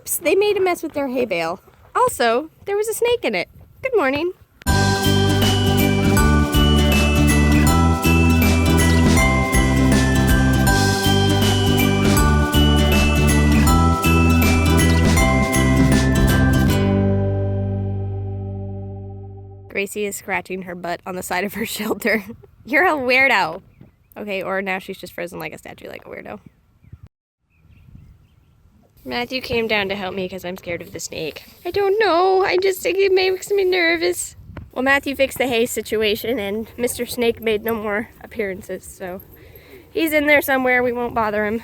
Oops, they made a mess with their hay bale. Also, there was a snake in it. Good morning. Gracie is scratching her butt on the side of her shelter. You're a weirdo. Okay, or now she's just frozen like a statue, like a weirdo. Matthew came down to help me because I'm scared of the snake. I don't know, I just think it makes me nervous. Well, Matthew fixed the hay situation and Mr. Snake made no more appearances, so he's in there somewhere, we won't bother him.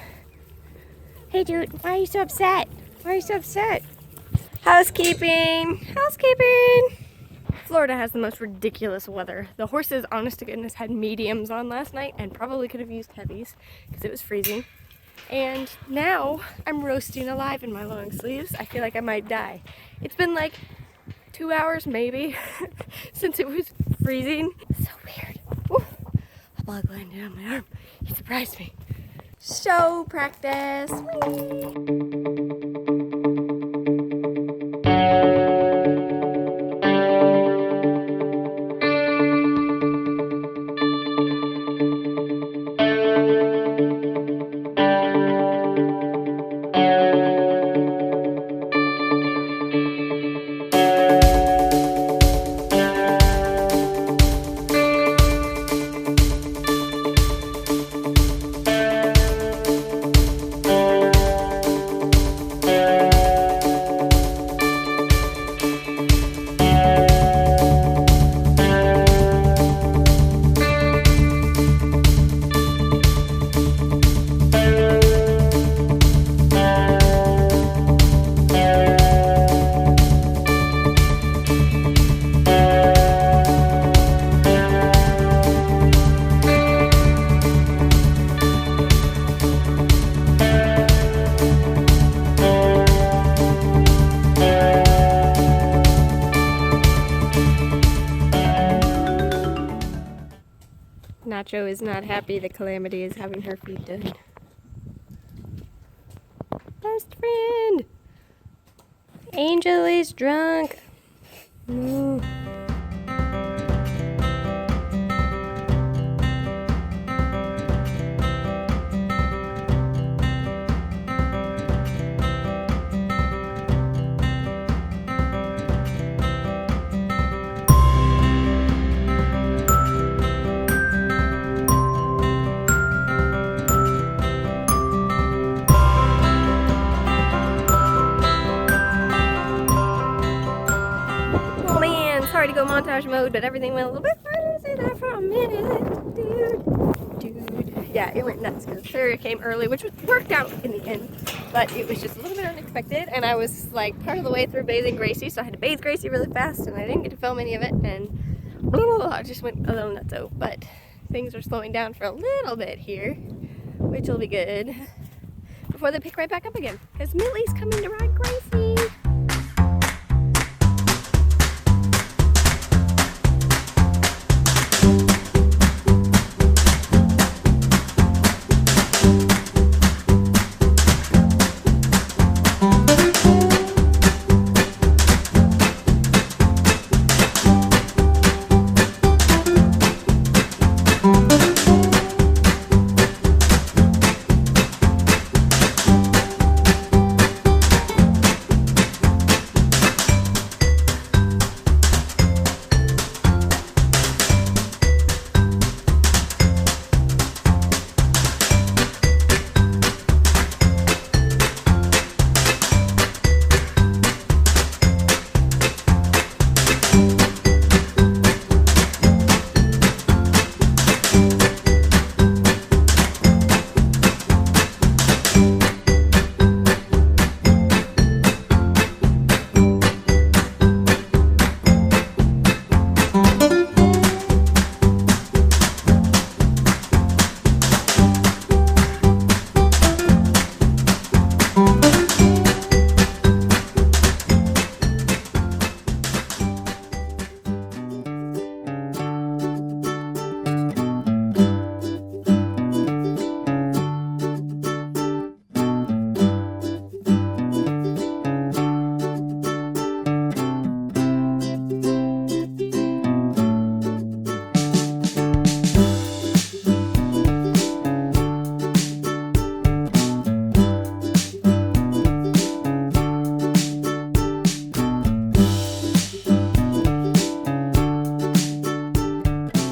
Hey dude, why are you so upset? Why are you so upset? Housekeeping! Housekeeping! Florida has the most ridiculous weather. The horses, honest to goodness, had mediums on last night and probably could have used heavies because it was freezing. And now I'm roasting alive in my long sleeves. I feel like I might die. It's been like 2 hours maybe since it was freezing. It's so weird. Ooh, a bug landed on my arm. He surprised me. Show practice. Nacho is not happy that Calamity is having her feet done. Best friend! Angel is drunk. Ooh. Sorry to go montage mode, but everything went a little bit further. Say that for a minute, dude. Yeah, it went nuts because Sarah came early, which worked out in the end, but it was just a little bit unexpected. And I was like part of the way through bathing Gracie, so I had to bathe Gracie really fast, and I didn't get to film any of it, and blah, blah, blah, I just went a little nutso. But things are slowing down for a little bit here, which will be good before they pick right back up again. Because Millie's coming to ride Gracie.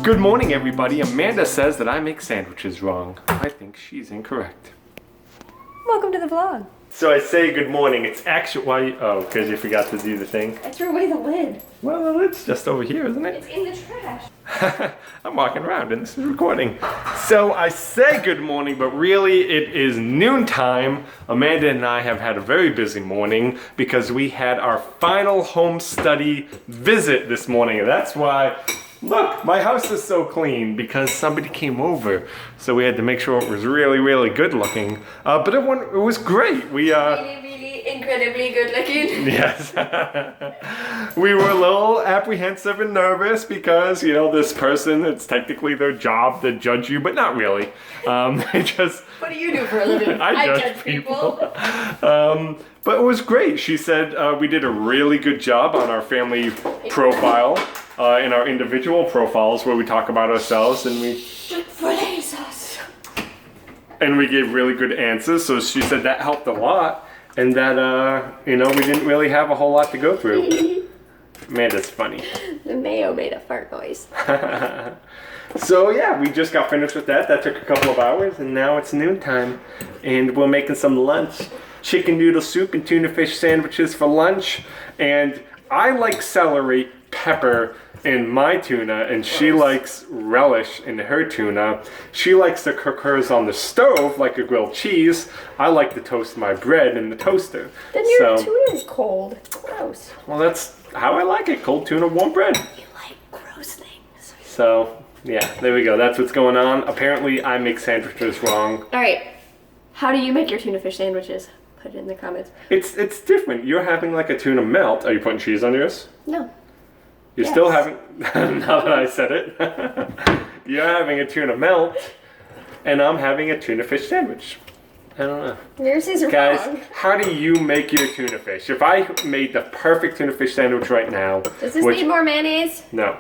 Good morning, everybody. Amanda says that I make sandwiches wrong. I think she's incorrect. Welcome to the vlog. So I say good morning. It's actually why? Oh, because you forgot to do the thing. I threw away the lid. Well, the lid's just over here, isn't it? It's in the trash. I'm walking around and this is recording. So I say good morning, but really it is noontime. Amanda and I have had a very busy morning because we had our final home study visit this morning. And that's why, look, my house is so clean because somebody came over. So we had to make sure it was really, really good looking. But it was great. We Really incredibly good looking. Yes. We were a little apprehensive and nervous because, you know, this person, it's technically their job to judge you, but not really. They just... What do you do for a living? I judge people. But it was great. She said we did a really good job on our family profile, in our individual profiles where we talk about ourselves and we gave really good answers. So she said that helped a lot. And that, you know, we didn't really have a whole lot to go through. Amanda's funny. The mayo made a fart noise. So yeah, we just got finished with that. That took a couple of hours, and now it's noontime. And we're making some lunch. Chicken noodle soup and tuna fish sandwiches for lunch. And I like celery, pepper, in my tuna, and she likes relish in her tuna. She likes to cook hers on the stove like a grilled cheese. I like to toast my bread in the toaster. Then your tuna is cold. Gross. Well, that's how I like it. Cold tuna, warm bread. You like gross things. So, yeah, there we go. That's what's going on. Apparently, I make sandwiches wrong. All right. How do you make your tuna fish sandwiches? Put it in the comments. It's different. You're having like a tuna melt. Are you putting cheese on yours? No. You're still having, now that I said it, you're having a tuna melt, and I'm having a tuna fish sandwich. I don't know. Yours is Guys, wrong. how do you make your tuna fish? If I made the perfect tuna fish sandwich right now. Does this need more mayonnaise? No.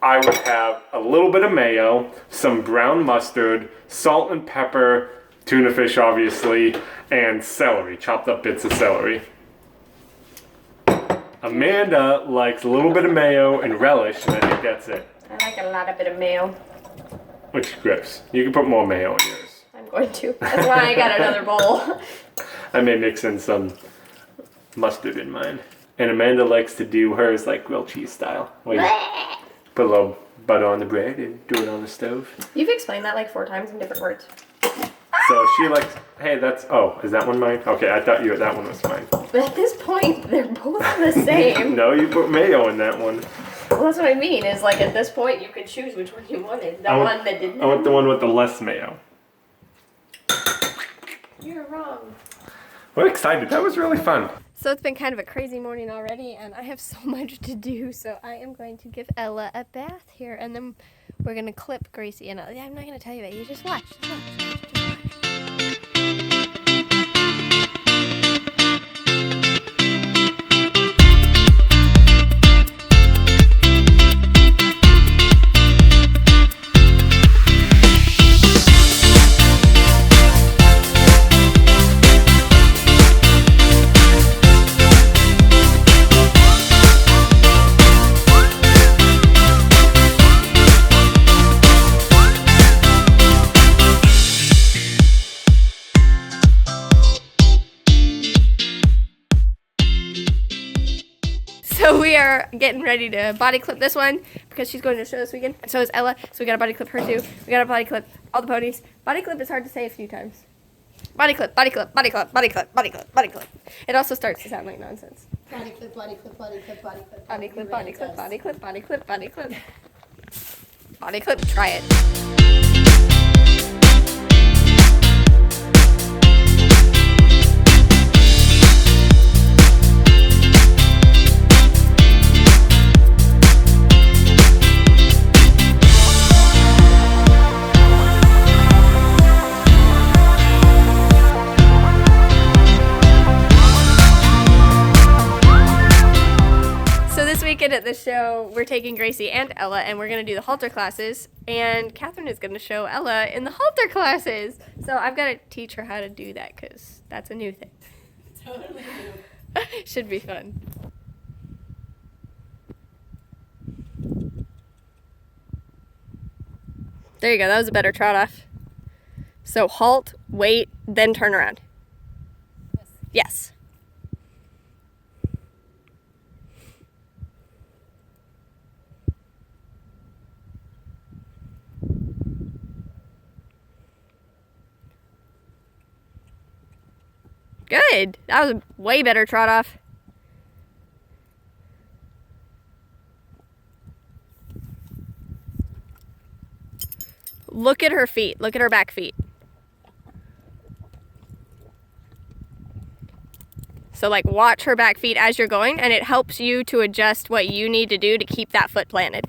I would have a little bit of mayo, some brown mustard, salt and pepper, tuna fish obviously, and celery, chopped up bits of celery. Amanda likes a little bit of mayo and relish, and I think that's it. I like a lot of bit of mayo. Which is gross. You can put more mayo in yours. I'm going to. That's why I got another bowl. I may mix in some mustard in mine. And Amanda likes to do hers like grilled cheese style. Where you put a little butter on the bread and do it on the stove. You've explained that like 4 times in different words. So she likes, hey, that's, oh, is that one mine? Okay, I thought that one was mine. But at this point, they're both the same. No, you put mayo in that one. Well, that's what I mean, is like at this point, you could choose which one you wanted. The one that didn't. I want the one with the less mayo. You're wrong. We're excited. That was really fun. So it's been kind of a crazy morning already, and I have so much to do, so I am going to give Ella a bath here, and then we're going to clip Gracie, and I'm not going to tell you that. You just watch. Just watch. So we are getting ready to body clip this one because she's going to show this weekend. And so is Ella. So we got to body clip her too. We got to body clip all the ponies. Body clip is hard to say a few times. Body clip, body clip, body clip, body clip, body clip, body clip. It also starts to sound like nonsense. Body clip, body clip, body clip, body clip. Body clip, body clip, body clip, body clip, body clip. Body clip, try it. Weekend at the show, we're taking Gracie and Ella, and we're going to do the halter classes, and Catherine is going to show Ella in the halter classes. So I've got to teach her how to do that because that's a new thing. Totally new. Should be fun. There you go, that was a better trot off. So halt, wait, then turn around. Yes. Good. That was a way better trot off. Look at her feet. Look at her back feet. So like watch her back feet as you're going, and it helps you to adjust what you need to do to keep that foot planted.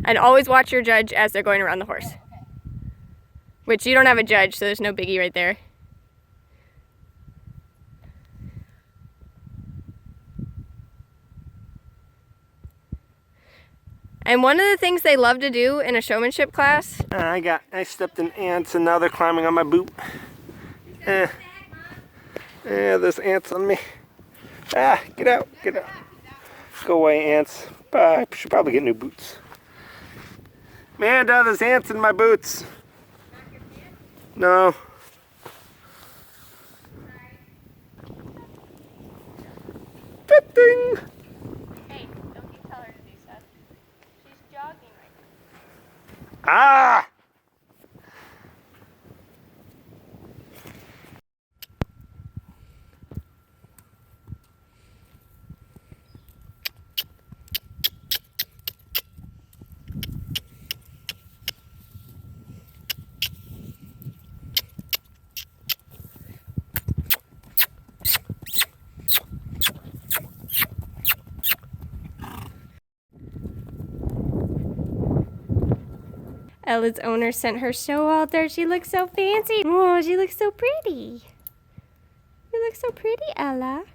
And always watch your judge as they're going around the horse. Which you don't have a judge, so there's no biggie right there. And one of the things they love to do in a showmanship class. I stepped in ants and now they're climbing on my boot. Yeah, there's ants on me. Get out, get out. Go away, ants. I should probably get new boots. Amanda, there's ants in my boots. No. Ding. Hey, don't you tell her to do stuff. She's jogging right now. Ah! Ella's owner sent her show out there. She looks so fancy. Oh, she looks so pretty. You look so pretty, Ella.